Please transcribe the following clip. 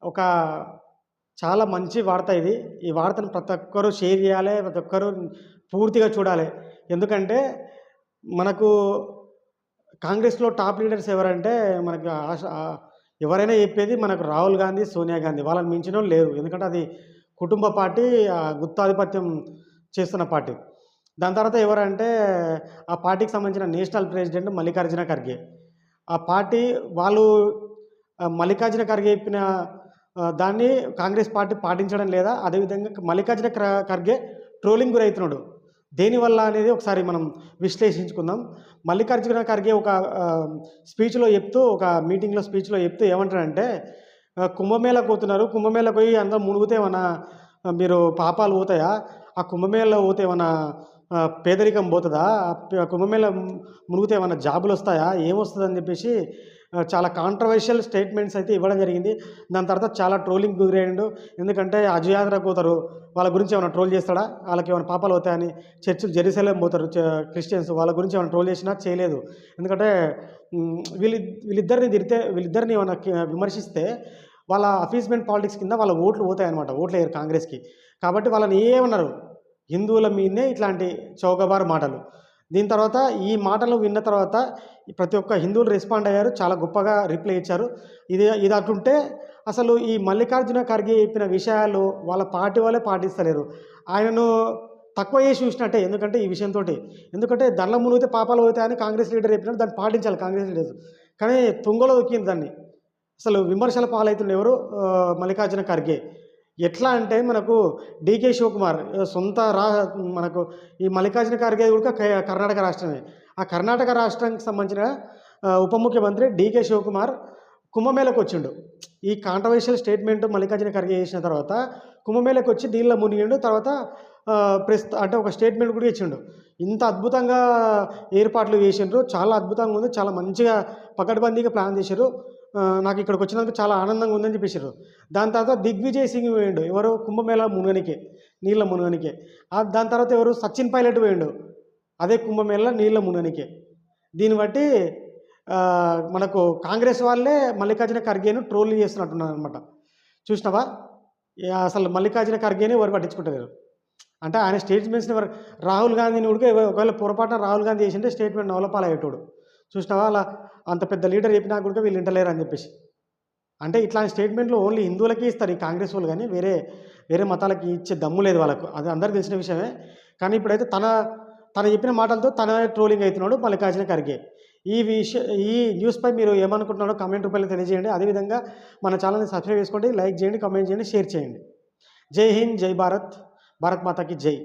ఒక చాలా మంచి వార్త ఇది. ఈ వార్తను ప్రతి ఒక్కరు షేర్ చేయాలి. ప్రతి ఒక్కరు పూర్తిగా చూడాలి. ఎందుకంటే మనకు కాంగ్రెస్‌లో టాప్ లీడర్స్ ఎవరంటే మనకు ఎవరైనా చెప్పేది మనకు రాహుల్ గాంధీ, సోనియా గాంధీ. వాళ్ళని మించినోళ్ళు లేరు. ఎందుకంటే అది కుటుంబ పార్టీ, గుత్తాధిపత్యం చేస్తున్న పార్టీ. దాని తర్వాత ఎవరంటే ఆ పార్టీకి సంబంధించిన నేషనల్ ప్రెసిడెంట్ మల్లికార్జున ఖర్గే. ఆ పార్టీ వాళ్ళు మల్లికార్జున ఖర్గే చెప్పిన దాన్ని కాంగ్రెస్ పార్టీ పాటించడం లేదా? అదేవిధంగా మల్లికార్జున ఖర్గే ట్రోలింగ్ గురవుతున్నాడు. దేనివల్ల అనేది ఒకసారి మనం విశ్లేషించుకుందాం. మల్లికార్జున ఖర్గే ఒక ఒక మీటింగ్‌లో స్పీచ్‌లో చెప్తూ ఏమంటాడంటే, కుంభమేళాకు పోతున్నారు. కుంభమేళాకు పోయి అందరూ మునిగితే ఏమన్నా మీరు పాపాలు పోతాయా? ఆ కుంభమేళాలో పోతే ఏమన్నా పేదరికం పోతదా? కుంభమేళా మునిగితే ఏమన్నా జాబులొస్తాయా? ఏమొస్తదని చెప్పేసి చాలా కాంట్రవర్షియల్ స్టేట్మెంట్స్ అయితే ఇవ్వడం జరిగింది. దాని తర్వాత చాలా ట్రోలింగ్ గురయ్యిండు. ఎందుకంటే హజ్ యాత్రకు పోతారు. వాళ్ళ గురించి ఏమైనా ట్రోల్ చేస్తాడా? వాళ్ళకి ఏమైనా పాపాలు అవుతాయని చర్చిలు జెరూసలేం పోతారు క్రిస్టియన్స్. వాళ్ళ గురించి ఏమైనా ట్రోల్ చేసినా చేయలేదు. ఎందుకంటే వీళ్ళిద్దరిని ఏమైనా విమర్శిస్తే వాళ్ళ అఫీస్మెంట్ పాలిటిక్స్ కింద వాళ్ళ ఓట్లు పోతాయన్నమాట. ఓట్లేయరు కాంగ్రెస్‌కి. కాబట్టి వాళ్ళని ఏమన్నారు? హిందువుల మీదనే ఇట్లాంటి చౌకబారు మాటలు. దీని తర్వాత ఈ మాటలు విన్న తర్వాత ప్రతి ఒక్క హిందువులు రెస్పాండ్ అయ్యారు. చాలా గొప్పగా రిప్లై ఇచ్చారు. ఇది అటుంటే అసలు ఈ మల్లికార్జున ఖర్గే చెప్పిన విషయాలు వాళ్ళ పార్టీ వాళ్ళే పాటిస్తలేరు. ఆయనను తక్కువ చేసి చూసినట్టే. ఎందుకంటే ఈ విషయంతోటి. ఎందుకంటే దాంట్లో మునిగితే పాపాలు పోతాయని కాంగ్రెస్ లీడర్ చెప్పినట్టు దాన్ని పాటించాలి కాంగ్రెస్ లీడర్స్. కానీ తుంగలో దొక్కింది దాన్ని. అసలు విమర్శల పాలవుతుండే ఎవరు? మల్లికార్జున ఖర్గే. ఎట్లా అంటే మనకు డీకే శివకుమార్ మనకు ఈ మల్లికార్జున ఖర్గే కూడా కర్ణాటక రాష్ట్రమే. ఆ కర్ణాటక రాష్ట్రానికి సంబంధించిన ఉప ముఖ్యమంత్రి డీకే శివకుమార్ కుంభమేళకు వచ్చిండు. ఈ కాంట్రవర్షియల్ స్టేట్మెంట్ మల్లికార్జున ఖర్గే చేసిన తర్వాత కుంభమేళకు వచ్చి నీళ్ళలో మునిగిండు. తర్వాత అంటే ఒక స్టేట్మెంట్ కూడా ఇచ్చిండు. ఇంత అద్భుతంగా ఏర్పాట్లు చేసిండ్రు. చాలా అద్భుతంగా ఉంది. చాలా మంచిగా పకడ్బందీగా ప్లాన్ చేశారు. నాకు ఇక్కడికి వచ్చినందుకు చాలా ఆనందంగా ఉందని చెప్పేసారు. దాని తర్వాత దిగ్విజయ్ సింగ్ పోయిండు. ఎవరు? కుంభమేళా మునగనికే, నీళ్ళ మునగనికే. దాని తర్వాత ఎవరు? సచిన్ పైలట్ పోయిండు. అదే కుంభమేళా నీళ్ళ మునగనికే. దీన్ని బట్టి మనకు కాంగ్రెస్ వాళ్ళే మల్లికార్జున ఖర్గేను ట్రోల్ చేస్తున్నట్టున్నారు అనమాట. చూసినావా? అసలు మల్లికార్జున ఖర్గేని ఎవరు పట్టించుకుంటలేరు. అంటే ఆయన స్టేట్మెంట్స్ని రాహుల్ గాంధీని కూడా ఒకవేళ పొరపాటున రాహుల్ గాంధీ చేసింటే స్టేట్మెంట్ నవలపాలయ్యేటోడు. చూసినావా? అలా అంత పెద్ద లీడర్ చెప్పినా కూడా వీళ్ళు వింటలేరు అని చెప్పేసి. అంటే ఇట్లాంటి స్టేట్మెంట్లు ఓన్లీ హిందువులకి ఇస్తారు ఈ కాంగ్రెస్ వాళ్ళు, కానీ వేరే మతాలకి ఇచ్చే దమ్ము లేదు వాళ్ళకు. అది అందరికీ తెలిసిన విషయమే. కానీ ఇప్పుడైతే తన చెప్పిన మాటలతో తన ట్రోలింగ్ అవుతున్నాడు మల్లికార్జున ఖర్గే. ఈ న్యూస్పై మీరు ఏమనుకుంటున్నారో కామెంట్ రూపంలో తెలియజేయండి. అదేవిధంగా మన ఛానల్ని సబ్స్క్రైబ్ చేసుకోండి, లైక్ చేయండి, కామెంట్ చేయండి, షేర్ చేయండి. జై హింద్, జై భారత్, భారత్ మాతాకి జై.